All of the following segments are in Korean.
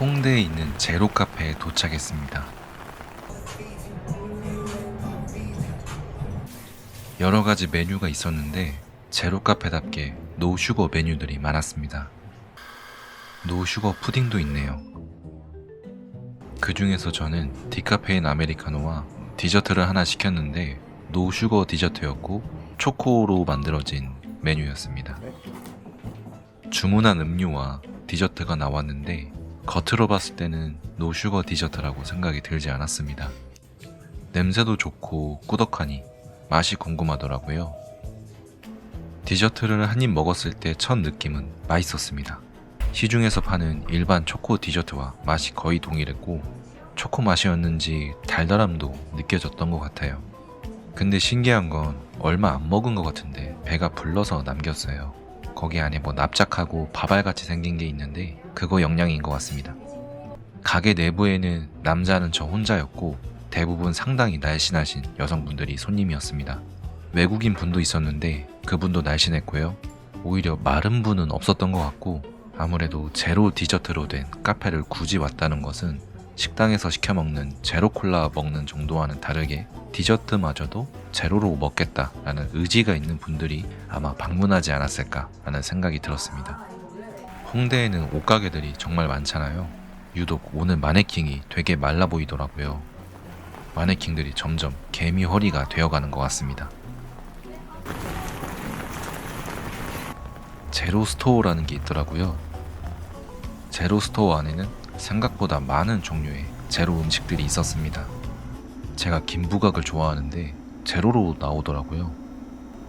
홍대에 있는 제로 카페에 도착했습니다. 여러 가지 메뉴가 있었는데 제로 카페답게 노슈거 메뉴들이 많았습니다. 노슈거 푸딩도 있네요. 그 중에서 저는 디카페인 아메리카노와 디저트를 하나 시켰는데 노슈거 디저트였고 초코로 만들어진 메뉴였습니다. 주문한 음료와 디저트가 나왔는데 겉으로 봤을 때는 노슈거 디저트라고 생각이 들지 않았습니다. 냄새도 좋고 꾸덕하니 맛이 궁금하더라고요. 디저트를 한 입 먹었을 때 첫 느낌은 맛있었습니다. 시중에서 파는 일반 초코 디저트와 맛이 거의 동일했고 초코 맛이었는지 달달함도 느껴졌던 것 같아요. 근데 신기한 건 얼마 안 먹은 것 같은데 배가 불러서 남겼어요. 거기 안에 뭐 납작하고 밥알같이 생긴 게 있는데 그거 영양인 것 같습니다. 가게 내부에는 남자는 저 혼자였고 대부분 상당히 날씬하신 여성분들이 손님이었습니다. 외국인 분도 있었는데 그분도 날씬했고요. 오히려 마른 분은 없었던 것 같고 아무래도 제로 디저트로 된 카페를 굳이 왔다는 것은 식당에서 시켜먹는 제로 콜라 먹는 정도와는 다르게 디저트마저도 제로로 먹겠다라는 의지가 있는 분들이 아마 방문하지 않았을까라는 생각이 들었습니다. 홍대에는 옷가게들이 정말 많잖아요. 유독 오늘 마네킹이 되게 말라 보이더라고요. 마네킹들이 점점 개미 허리가 되어가는 것 같습니다. 제로 스토어라는 게 있더라고요. 제로 스토어 안에는 생각보다 많은 종류의 제로 음식들이 있었습니다. 제가 김부각을 좋아하는데 제로로 나오더라고요.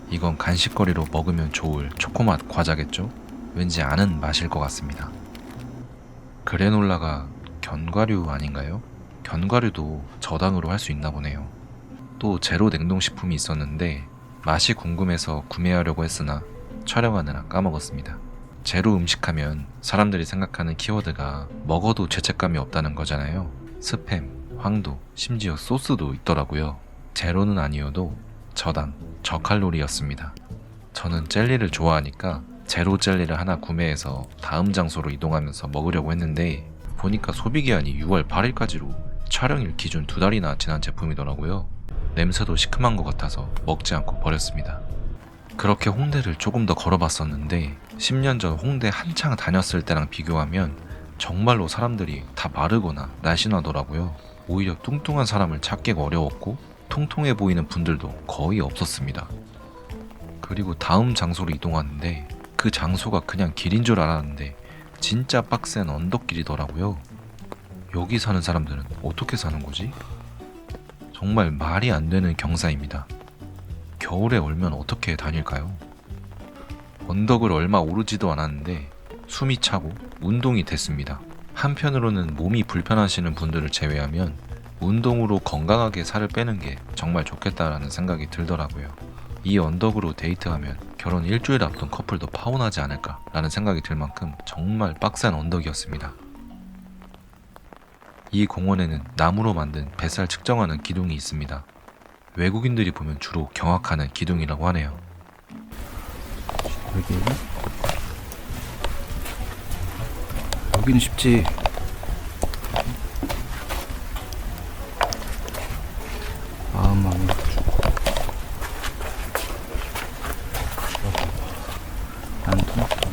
이건 간식거리로 먹으면 좋을 초코맛 과자겠죠? 왠지 아는 맛일 것 같습니다. 그래놀라가 견과류 아닌가요? 견과류도 저당으로 할 수 있나 보네요. 또 제로 냉동식품이 있었는데 맛이 궁금해서 구매하려고 했으나 촬영하느라 까먹었습니다. 제로 음식하면 사람들이 생각하는 키워드가 먹어도 죄책감이 없다는 거잖아요. 스팸, 황도, 심지어 소스도 있더라고요. 제로는 아니어도 저당, 저칼로리였습니다. 저는 젤리를 좋아하니까 제로 젤리를 하나 구매해서 다음 장소로 이동하면서 먹으려고 했는데 보니까 소비기한이 6월 8일까지로 촬영일 기준 2달이나 지난 제품이더라고요. 냄새도 시큼한 것 같아서 먹지 않고 버렸습니다. 그렇게 홍대를 조금 더 걸어봤었는데 10년 전 홍대 한창 다녔을 때랑 비교하면 정말로 사람들이 다 마르거나 날씬하더라고요. 오히려 뚱뚱한 사람을 찾기가 어려웠고 통통해 보이는 분들도 거의 없었습니다. 그리고 다음 장소로 이동하는데 그 장소가 그냥 길인 줄 알았는데 진짜 빡센 언덕길이더라고요. 여기 사는 사람들은 어떻게 사는 거지? 정말 말이 안 되는 경사입니다. 겨울에 얼면 어떻게 다닐까요? 언덕을 얼마 오르지도 않았는데 숨이 차고 운동이 됐습니다. 한편으로는 몸이 불편하시는 분들을 제외하면 운동으로 건강하게 살을 빼는 게 정말 좋겠다라는 생각이 들더라고요. 이 언덕으로 데이트하면 결혼 일주일 앞둔 커플도 파혼하지 않을까라는 생각이 들 만큼 정말 빡센 언덕이었습니다. 이 공원에는 나무로 만든 뱃살 측정하는 기둥이 있습니다. 외국인들이 보면 주로 경악하는 기둥이라고 하네요. 여기는 쉽지. 마음만 난 토마토.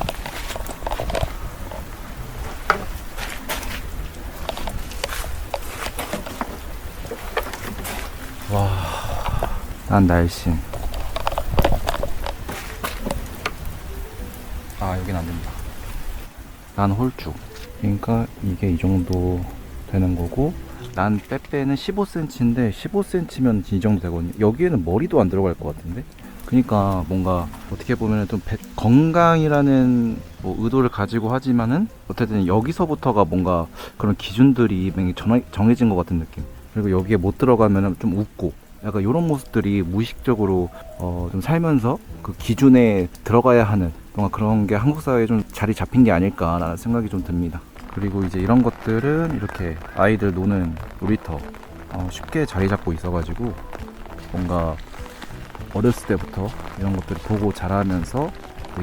와, 난 날씬. 아, 여긴 안 된다. 난 홀쭉. 그러니까 이게 이 정도 되는 거고, 난 빼빼는 15cm인데 15cm면 이 정도 되거든요. 여기에는 머리도 안 들어갈 것 같은데. 그러니까 뭔가 어떻게 보면 좀 건강이라는 뭐 의도를 가지고 하지만은 어쨌든 여기서부터가 뭔가 그런 기준들이 정해진 것 같은 느낌. 그리고 여기에 못 들어가면은 좀 웃고 약간 이런 모습들이 무의식적으로 좀 살면서 그 기준에 들어가야 하는 뭔가 그런 게 한국 사회에 좀 자리 잡힌 게 아닐까라는 생각이 좀 듭니다. 그리고 이제 이런 것들은 이렇게 아이들 노는 놀이터 쉽게 자리 잡고 있어가지고 뭔가 어렸을 때부터 이런 것들을 보고 자라면서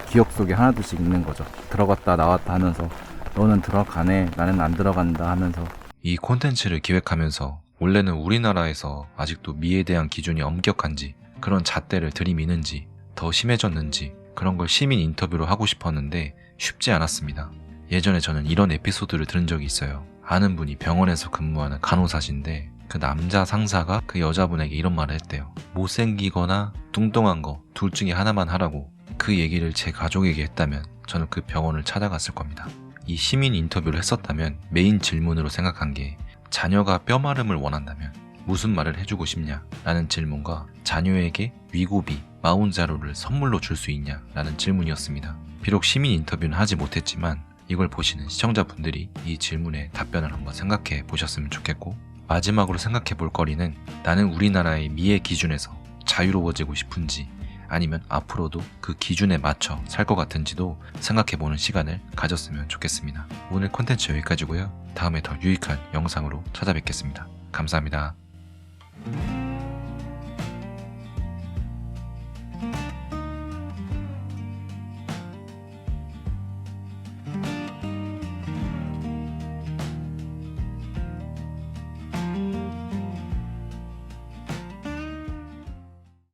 기억 속에 하나둘씩 있는 거죠. 들어갔다 나왔다 하면서 너는 들어가네, 나는 안 들어간다 하면서. 이 콘텐츠를 기획하면서 원래는 우리나라에서 아직도 미에 대한 기준이 엄격한지 그런 잣대를 들이미는지 더 심해졌는지 그런 걸 시민 인터뷰로 하고 싶었는데 쉽지 않았습니다. 예전에 저는 이런 에피소드를 들은 적이 있어요. 아는 분이 병원에서 근무하는 간호사신데 그 남자 상사가 그 여자분에게 이런 말을 했대요. 못생기거나 뚱뚱한 거 둘 중에 하나만 하라고. 그 얘기를 제 가족에게 했다면 저는 그 병원을 찾아갔을 겁니다. 이 시민 인터뷰를 했었다면 메인 질문으로 생각한 게 자녀가 뼈마름을 원한다면 무슨 말을 해주고 싶냐 라는 질문과 자녀에게 위고비, 마운자루를 선물로 줄 수 있냐 라는 질문이었습니다. 비록 시민 인터뷰는 하지 못했지만 이걸 보시는 시청자분들이 이 질문에 답변을 한번 생각해 보셨으면 좋겠고, 마지막으로 생각해 볼 거리는 나는 우리나라의 미의 기준에서 자유로워지고 싶은지 아니면 앞으로도 그 기준에 맞춰 살 것 같은지도 생각해보는 시간을 가졌으면 좋겠습니다. 오늘 콘텐츠 여기까지고요. 다음에 더 유익한 영상으로 찾아뵙겠습니다. 감사합니다.